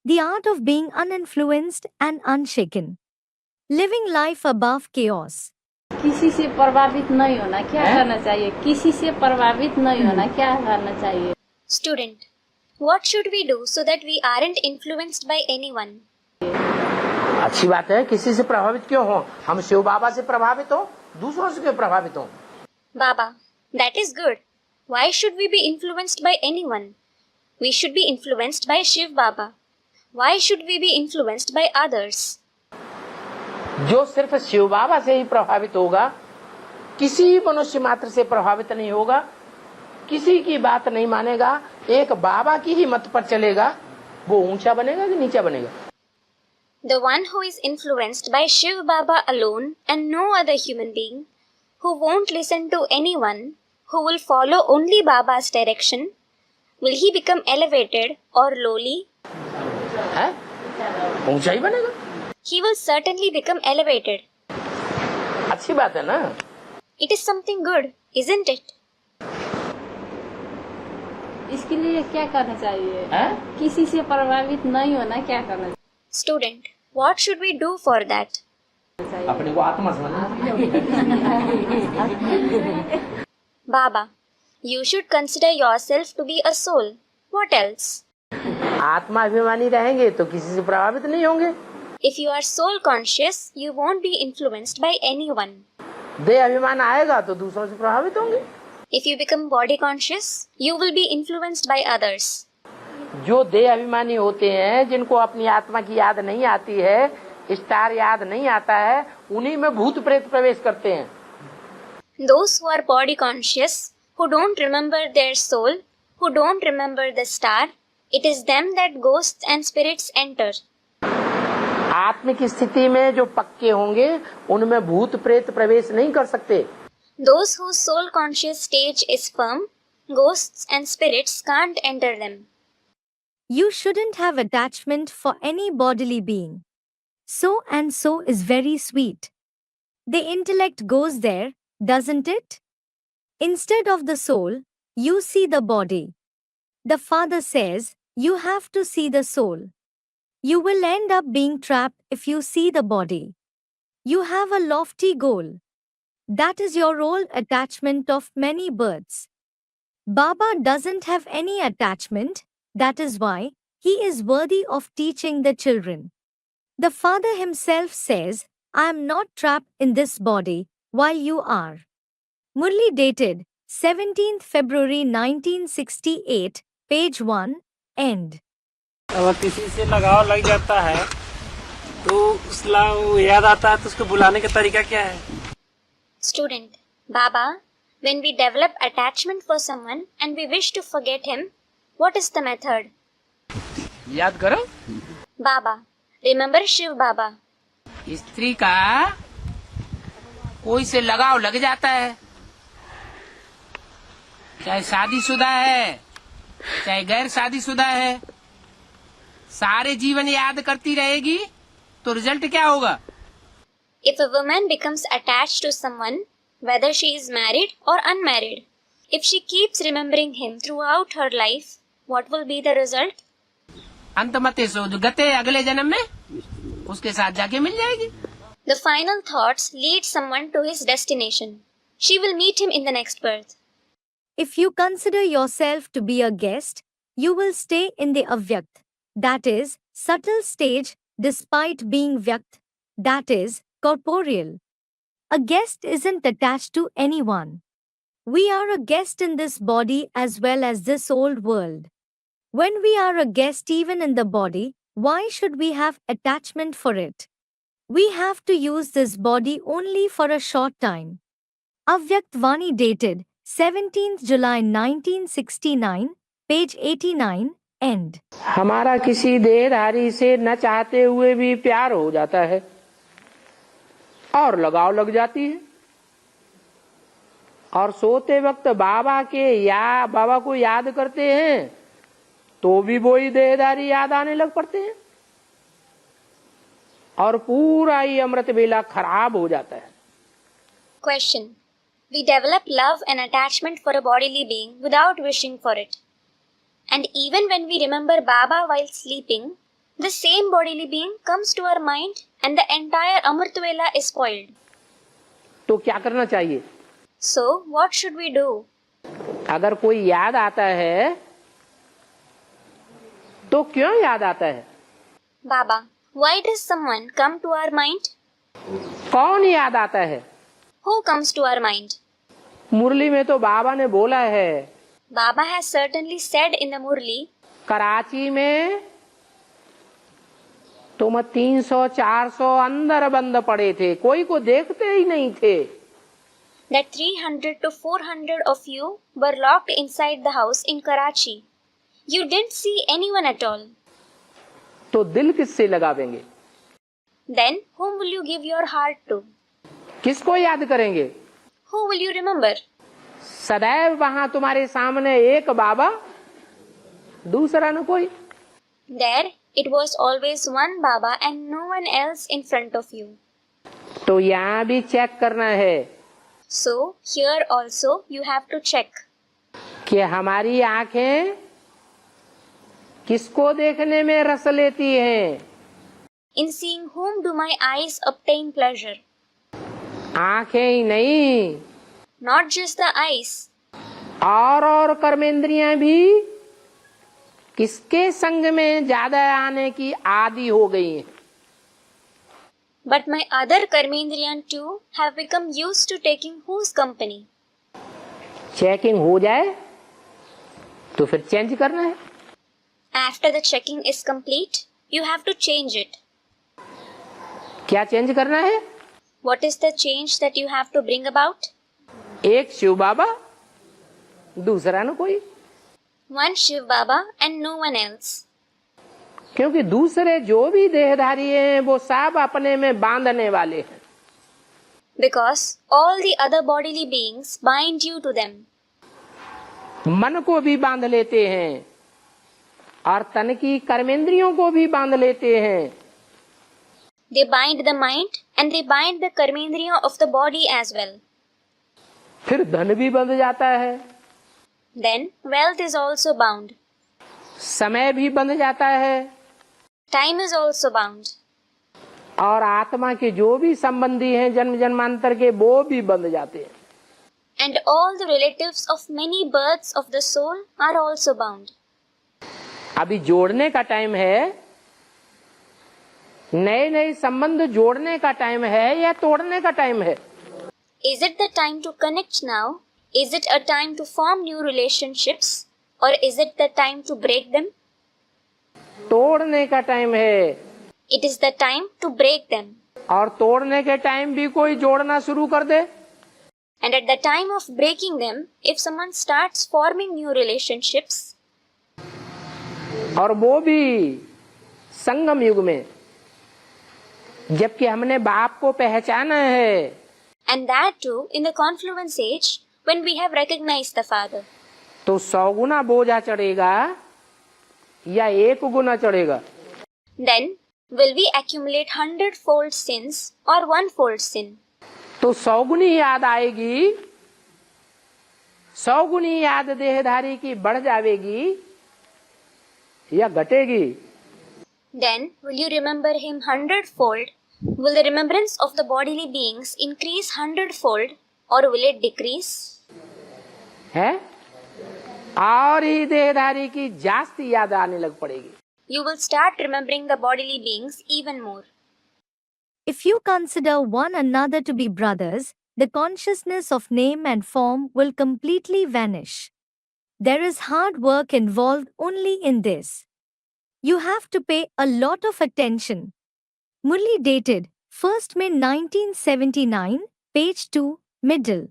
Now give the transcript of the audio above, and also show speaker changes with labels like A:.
A: The art of being uninfluenced and unshaken. Living life above chaos.
B: किसी से प्रभावित नहीं होना क्या करना चाहिए? किसी से प्रभावित नहीं होना क्या करना चाहिए?
C: Student, what should we do so that we aren't influenced by anyone?
D: अच्छी बात है, किसी से प्रभावित क्यों हो? हम शिव बाबा से प्रभावित हो, दूसरों से क्यों प्रभावित हो?
C: Baba, that is good. Why should we be influenced by anyone? We should be influenced by Shiv Baba. Why should we be influenced by others?
D: जो सिर्फ शिव बाबा से ही प्रभावित होगा, किसी मनुष्य मात्र से प्रभावित नहीं होगा, किसी की बात नहीं मानेगा, एक बाबा की ही मत पर चलेगा, वो ऊंचा बनेगा कि नीचा बनेगा?
C: The one who is influenced by Shiv Baba alone and no other human being, who won't listen to anyone, who will follow only Baba's direction, will he become elevated or lowly?
D: है? ऊंचा ही बनेगा।
C: He will certainly become elevated.
D: अच्छी बात है ना?
C: It is something good, isn't it?
B: इसके लिए क्या करना चाहिए?
D: है?
B: किसी से प्रभावित नहीं होना क्या करना चाहिए?
C: Student, what should we do for that?
D: अपने को आत्मा समझना।
C: Baba, you should consider yourself to be a soul. What else?
D: आत्मा अभिमानी रहेंगे तो किसी से प्रभावित नहीं होंगे।
C: If you are soul conscious, you won't be influenced by anyone.
D: देह अभिमान आएगा तो दूसरों से प्रभावित होंगे।
C: If you become body conscious, you will be influenced by others.
D: जो देह अभिमानी होते हैं, जिनको अपनी आत्मा की याद नहीं आती है, स्टार याद नहीं आता है, उन्हीं में भूत प्रेत प्रवेश करते हैं।
C: Those who are body conscious, who don't remember their soul, who don't remember the star, it is them that ghosts and spirits enter.
D: आत्मिक स्थिति में जो पक्के होंगे, उनमें भूत प्रेत प्रवेश नहीं कर सकते।
C: Those whose soul conscious stage is firm, ghosts and spirits can't enter them.
A: You shouldn't have attachment for any bodily being. So and so is very sweet. The intellect goes there, doesn't it? Instead of the soul, you see the body. The Father says, you have to see the soul. You will end up being trapped if you see the body. You have a lofty goal. That is your old attachment of many births. Baba doesn't have any attachment, that is why he is worthy of teaching the children. The Father himself says, I am not trapped in this body, while you are. Murli dated 17th February 1968, page 1, end.
E: अगर किसी से लगाव लग जाता है तो उसला वो याद आता है तो उसको बुलाने का तरीका क्या है?
C: Student, Baba, when we develop attachment for someone and we wish to forget him, what is the method?
D: याद करो।
C: Baba, remember Shiv Baba.
D: स्त्री का कोई से लगाव लग जाता है, चाहे शादीशुदा है, चाहे गैर शादीशुदा है, सारे जीवन याद करती रहेगी तो रिजल्ट क्या होगा?
C: If a woman becomes attached to someone, whether she is married or unmarried, if she keeps remembering him throughout her life, what will be the result?
D: अंतमते सो जो गते अगले जन्म में उसके साथ जाके मिल जाएगी।
C: The final thoughts lead someone to his destination. She will meet him in the next birth.
A: If you consider yourself to be a guest, you will stay in the avyakt, that is, subtle stage, despite being vyakt, that is, corporeal. A guest isn't attached to anyone. We are a guest in this body as well as this old world. When we are a guest even in the body, why should we have attachment for it? We have to use this body only for a short time. Avyakt Vani dated 17th July 1969, page 89, end.
D: हमारा किसी देहधारी से न चाहते हुए भी प्यार हो जाता है और लगाव लग जाती है, और सोते वक्त बाबा को याद करते हैं तो भी वही देहधारी याद आने लग पड़ते हैं और पूरा ही अमृत वेला खराब हो जाता है।
C: Question. We develop love and attachment for a bodily being without wishing for it. And even when we remember Baba while sleeping, the same bodily being comes to our mind and the entire Amritvela is spoiled.
D: तो क्या करना चाहिए?
C: So, what should we do?
D: अगर कोई याद आता है तो क्यों याद आता है?
C: Baba, why does someone come to our mind?
D: कौन याद आता है?
C: Who comes to our mind?
D: मुरली में तो बाबा ने बोला है,
C: Baba has certainly said in the Murli,
D: Karachi में तुम 300-400 अंदर बंद पड़े थे, कोई को देखते ही नहीं थे।
C: that 300 to 400 of you were locked inside the house in Karachi. You didn't see anyone at all.
D: तो दिल किससे लगावेंगे?
C: Then, whom will you give your heart to?
D: किसको याद करेंगे?
C: Who will you remember?
D: सदैव वहां तुम्हारे सामने एक बाबा, दूसरा न कोई।
C: There, it was always one Baba and no one else in front of you.
D: तो यहाँ भी चेक करना है
C: So, here also you have to check.
D: कि हमारी आंखें किसको देखने में रस लेती हैं।
C: In seeing whom do my eyes obtain pleasure?
D: आंखें ही नहीं,
C: Not just the eyes.
D: और कर्मेंद्रियां भी किसके संग में ज्यादा आने की आदी हो गई हैं।
C: But my other Karmendriyan too have become used to taking whose company?
D: Checking हो जाए तो फिर चेंज करना है।
C: After the checking is complete, you have to change it.
D: क्या चेंज करना है?
C: What is the change that you have to bring about?
D: एक शिव बाबा, दूसरा न कोई।
C: One Shiv Baba and no one else.
D: क्योंकि दूसरे जो भी देहधारी हैं वो सब अपने में बांधने वाले हैं।
C: Because all the other bodily beings bind you to them.
D: मन को भी बांध लेते हैं और तन की कर्मेंद्रियों को भी बांध लेते हैं।
C: They bind the mind and they bind the Karmendriya of the body as well.
D: फिर धन भी बंध जाता है,
C: Then wealth is also bound.
D: समय भी बंध जाता है,
C: Time is also bound.
D: और आत्मा के जो भी संबंधी हैं जन्म जन्मांतर के वो भी बंध जाते हैं।
C: And all the relatives of many births of the soul are also bound.
D: अभी जोड़ने का टाइम है, नए नए संबंध जोड़ने का टाइम है या तोड़ने का टाइम है?
C: Is it the time to connect now? Is it a time to form new relationships? Or is it the time to break them?
D: तोड़ने का टाइम है,
C: It is the time to break them.
D: और तोड़ने के time भी कोई जोड़ना शुरू कर दे
C: And at the time of breaking them, if someone starts forming new relationships,
D: और वो भी संगम युग में, जबकि हमने बाप को पहचाना है,
C: and that too in the confluence age when we have recognized the Father,
D: तो 100 गुना बोझा चढ़ेगा या 1 गुना चढ़ेगा?
C: then will we accumulate 100-fold sins or 1-fold sin?
D: तो 100 गुनी याद आएगी, 100 गुनी याद देहधारी की बढ़ जाएगी या घटेगी?
C: Then will you remember him 100-fold? Will the remembrance of the bodily beings increase 100-fold or will it decrease?
D: है, और ही देहधारी की जास्ती याद आने लग पड़ेगी।
C: You will start remembering the bodily beings even more.
A: If you consider one another to be brothers, the consciousness of name and form will completely vanish. There is hard work involved only in this. You have to pay a lot of attention. Murli dated 1st May 1979, page 2, middle.